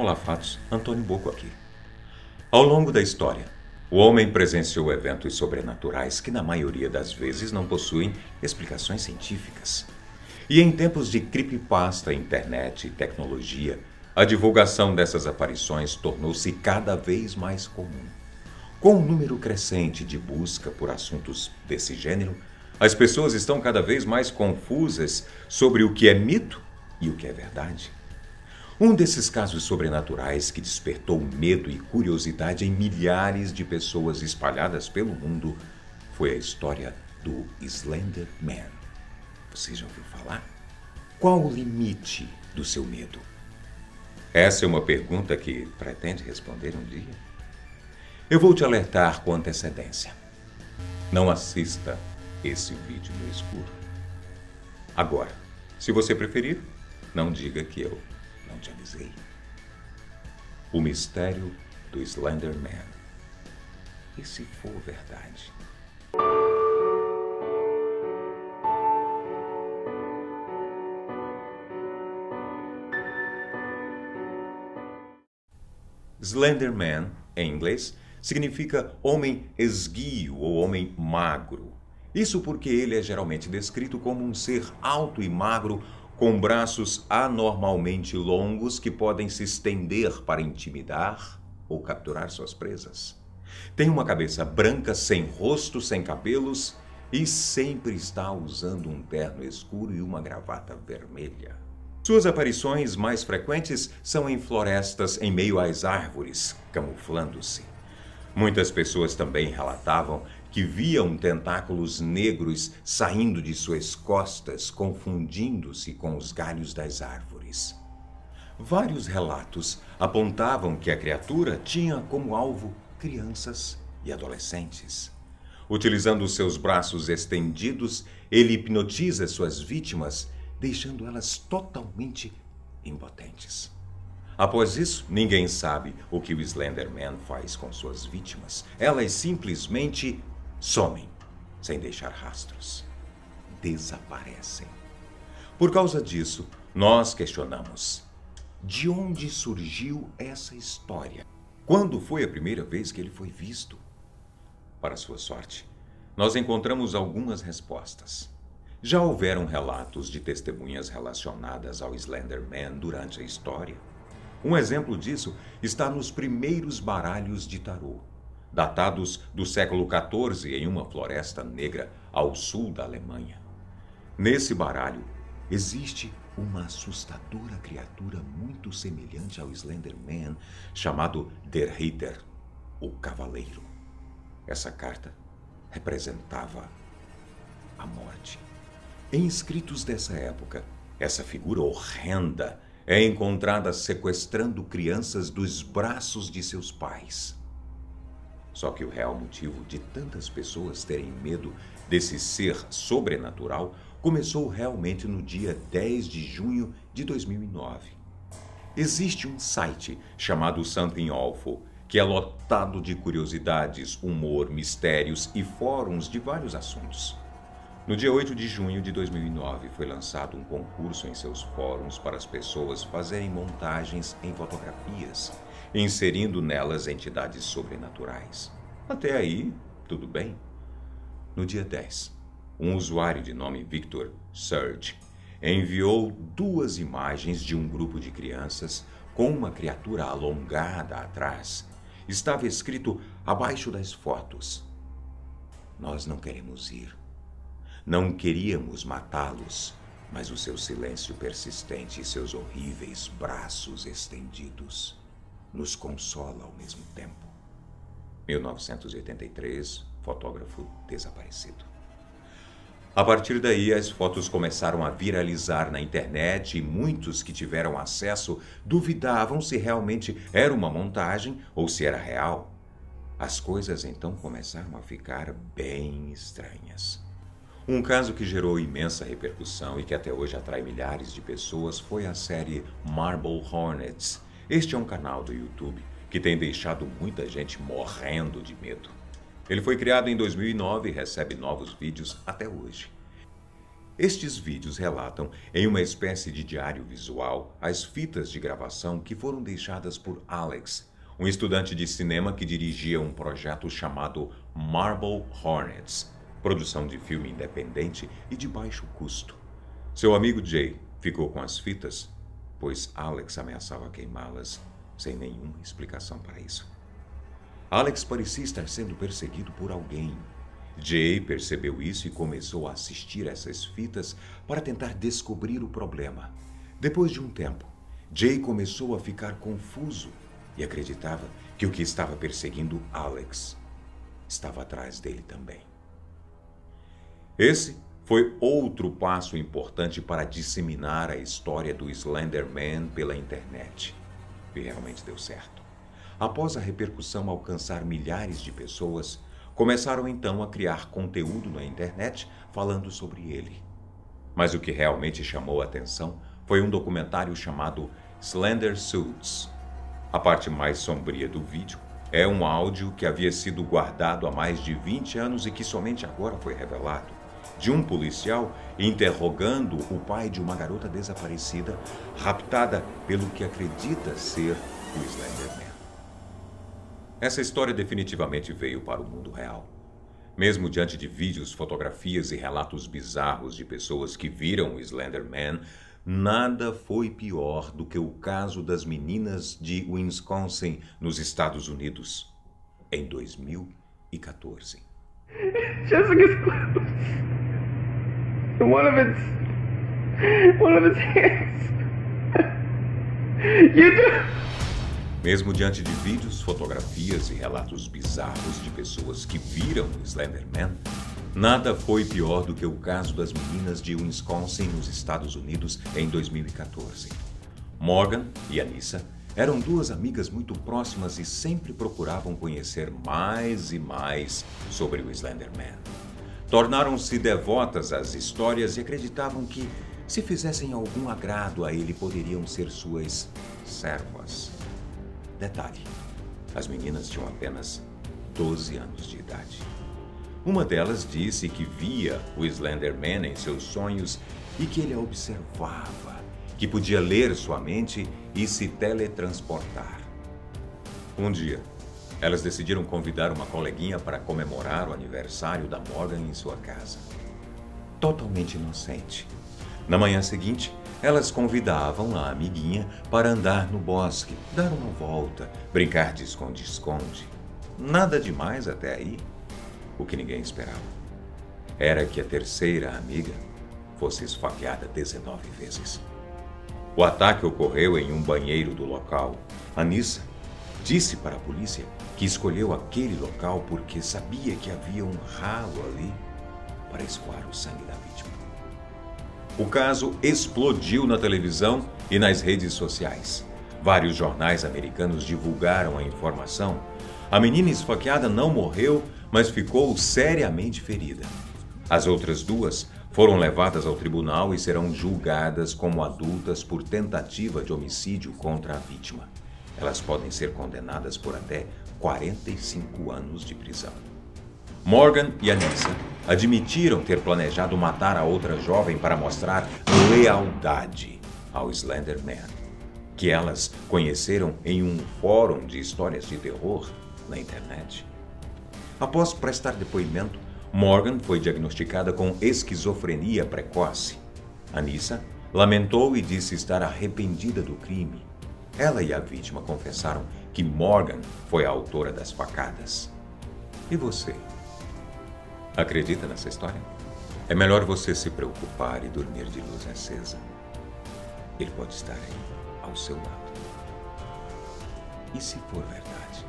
Olá, Fatos. Antônio Boco aqui. Ao longo da história, o homem presenciou eventos sobrenaturais que, na maioria das vezes, não possuem explicações científicas. E em tempos de creepypasta, internet e tecnologia, a divulgação dessas aparições tornou-se cada vez mais comum. Com um número crescente de busca por assuntos desse gênero, as pessoas estão cada vez mais confusas sobre o que é mito e o que é verdade. Um desses casos sobrenaturais que despertou medo e curiosidade em milhares de pessoas espalhadas pelo mundo foi a história do Slender Man. Você já ouviu falar? Qual o limite do seu medo? Essa é uma pergunta que pretende responder um dia? Eu vou te alertar com antecedência. Não assista esse vídeo no escuro. Agora, se você preferir, não diga que eu não te avisei. O mistério do Slender Man. E se for verdade? Slender Man, em inglês, significa homem esguio ou homem magro. Isso porque ele é geralmente descrito como um ser alto e magro com braços anormalmente longos que podem se estender para intimidar ou capturar suas presas. Tem uma cabeça branca, sem rosto, sem cabelos e sempre está usando um terno escuro e uma gravata vermelha. Suas aparições mais frequentes são em florestas em meio às árvores, camuflando-se. Muitas pessoas também relatavam que viam tentáculos negros saindo de suas costas, confundindo-se com os galhos das árvores. Vários relatos apontavam que a criatura tinha como alvo crianças e adolescentes. Utilizando seus braços estendidos, ele hipnotiza suas vítimas, deixando elas totalmente impotentes. Após isso, ninguém sabe o que o Slender Man faz com suas vítimas. Elas simplesmente somem, sem deixar rastros. Desaparecem. Por causa disso, nós questionamos: de onde surgiu essa história? Quando foi a primeira vez que ele foi visto? Para sua sorte, nós encontramos algumas respostas. Já houveram relatos de testemunhas relacionadas ao Slender Man durante a história. Um exemplo disso está nos primeiros baralhos de tarô, datados do século XIV em uma floresta negra ao sul da Alemanha. Nesse baralho, existe uma assustadora criatura muito semelhante ao Slender Man, chamado Der Ritter, o Cavaleiro. Essa carta representava a morte. Em escritos dessa época, essa figura horrenda é encontrada sequestrando crianças dos braços de seus pais. Só que o real motivo de tantas pessoas terem medo desse ser sobrenatural começou realmente no dia 10 de junho de 2009. Existe um site chamado Something Awful, que é lotado de curiosidades, humor, mistérios e fóruns de vários assuntos. No dia 8 de junho de 2009, foi lançado um concurso em seus fóruns para as pessoas fazerem montagens em fotografias, inserindo nelas entidades sobrenaturais. Até aí, tudo bem. No dia 10, um usuário de nome Victor Surge enviou 2 imagens de um grupo de crianças com uma criatura alongada atrás. Estava escrito abaixo das fotos: "Nós não queremos ir. Não queríamos matá-los, mas o seu silêncio persistente e seus horríveis braços estendidos nos consola ao mesmo tempo." 1983, fotógrafo desaparecido. A partir daí, as fotos começaram a viralizar na internet e muitos que tiveram acesso duvidavam se realmente era uma montagem ou se era real. As coisas então começaram a ficar bem estranhas. Um caso que gerou imensa repercussão e que até hoje atrai milhares de pessoas foi a série Marble Hornets. Este é um canal do YouTube que tem deixado muita gente morrendo de medo. Ele foi criado em 2009 e recebe novos vídeos até hoje. Estes vídeos relatam, em uma espécie de diário visual, as fitas de gravação que foram deixadas por Alex, um estudante de cinema que dirigia um projeto chamado Marble Hornets, produção de filme independente e de baixo custo. Seu amigo Jay ficou com as fitas, pois Alex ameaçava queimá-las sem nenhuma explicação para isso. Alex parecia estar sendo perseguido por alguém. Jay percebeu isso e começou a assistir essas fitas para tentar descobrir o problema. Depois de um tempo, Jay começou a ficar confuso e acreditava que o que estava perseguindo Alex estava atrás dele também. Esse foi outro passo importante para disseminar a história do Slender Man pela internet. E realmente deu certo. Após a repercussão alcançar milhares de pessoas, começaram então a criar conteúdo na internet falando sobre ele. Mas o que realmente chamou a atenção foi um documentário chamado Slender Suits. A parte mais sombria do vídeo é um áudio que havia sido guardado há mais de 20 anos e que somente agora foi revelado, de um policial interrogando o pai de uma garota desaparecida, raptada pelo que acredita ser o Slender Man. Essa história definitivamente veio para o mundo real. Mesmo diante de vídeos, fotografias e relatos bizarros de pessoas que viram o Slender Man, nada foi pior do que o caso das meninas de Wisconsin, nos Estados Unidos, em 2014. Jessica's clothes. And one of its hands. You do. Mesmo diante de vídeos, fotografias e relatos bizarros de pessoas que viram o Slender Man, nada foi pior do que o caso das meninas de Wisconsin, nos Estados Unidos, em 2014. Morgan e Anissa eram duas amigas muito próximas e sempre procuravam conhecer mais e mais sobre o Slender Man. Tornaram-se devotas às histórias e acreditavam que, se fizessem algum agrado a ele, poderiam ser suas servas. Detalhe, as meninas tinham apenas 12 anos de idade. Uma delas disse que via o Slender Man em seus sonhos e que ele a observava, que podia ler sua mente e se teletransportar. Um dia, elas decidiram convidar uma coleguinha para comemorar o aniversário da Morgan em sua casa. Totalmente inocente. Na manhã seguinte, elas convidavam a amiguinha para andar no bosque, dar uma volta, brincar de esconde-esconde. Nada demais até aí. O que ninguém esperava era que a terceira amiga fosse esfaqueada 19 vezes. O ataque ocorreu em um banheiro do local. Anissa disse para a polícia que escolheu aquele local porque sabia que havia um ralo ali para escoar o sangue da vítima. O caso explodiu na televisão e nas redes sociais. Vários jornais americanos divulgaram a informação. A menina esfaqueada não morreu, mas ficou seriamente ferida. As outras duas foram levadas ao tribunal e serão julgadas como adultas por tentativa de homicídio contra a vítima. Elas podem ser condenadas por até 45 anos de prisão. Morgan e Anissa admitiram ter planejado matar a outra jovem para mostrar lealdade ao Slender Man, que elas conheceram em um fórum de histórias de terror na internet. Após prestar depoimento, Morgan foi diagnosticada com esquizofrenia precoce. Anissa lamentou e disse estar arrependida do crime. Ela e a vítima confessaram que Morgan foi a autora das facadas. E você? Acredita nessa história? É melhor você se preocupar e dormir de luz acesa. Ele pode estar aí, ao seu lado. E se for verdade?